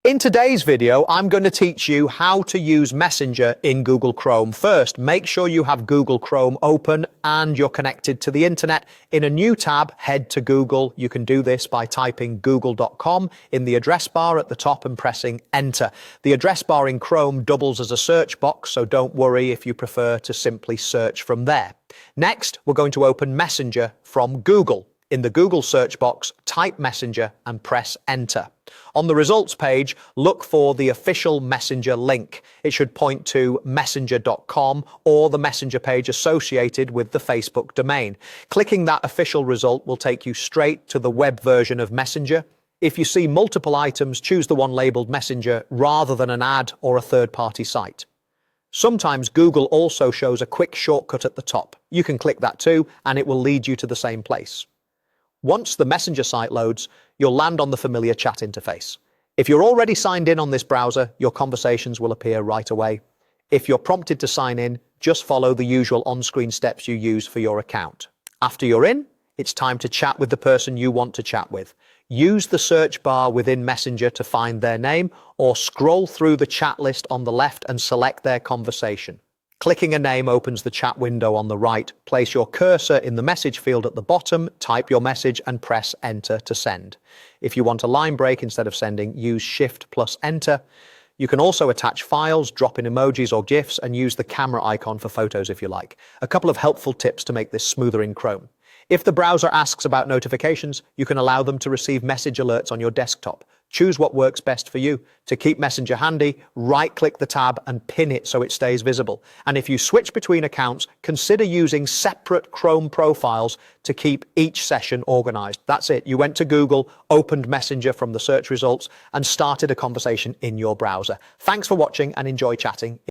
In today's video, I'm going to teach you how to use Messenger in Google Chrome. First, make sure you have Google Chrome open and you're connected to the internet. In a new tab, head to Google. You can do this by typing google.com in the address bar at the top and pressing enter. The address bar in Chrome doubles as a search box, so don't worry if you prefer to simply search from there. Next, we're going to open Messenger from Google. In the Google search box, type Messenger and press enter. On the results page, look for the official Messenger link. It should point to messenger.com or the Messenger page associated with the Facebook domain. Clicking that official result will take you straight to the web version of Messenger. If you see multiple items, choose the one labeled Messenger rather than an ad or a third-party site. Sometimes Google also shows a quick shortcut at the top. You can click that too, and it will lead you to the same place. Once the Messenger site loads, you'll land on the familiar chat interface. If you're already signed in on this browser, your conversations will appear right away. If you're prompted to sign in, just follow the usual on-screen steps you use for your account. After you're in, it's time to chat with the person you want to chat with. Use the search bar within Messenger to find their name, or scroll through the chat list on the left and select their conversation. Clicking a name opens the chat window on the right. Place your cursor in the message field at the bottom, type your message and press enter to send. If you want a line break instead of sending, use Shift plus enter. You can also attach files, drop in emojis or GIFs, and use the camera icon for photos if you like. A couple of helpful tips to make this smoother in Chrome. If the browser asks about notifications, you can allow them to receive message alerts on your desktop. Choose what works best for you. To keep Messenger handy, right-click the tab and pin it so it stays visible. And if you switch between accounts, consider using separate Chrome profiles to keep each session organized. That's it. You went to Google, opened Messenger from the search results, and started a conversation in your browser. Thanks for watching and enjoy chatting.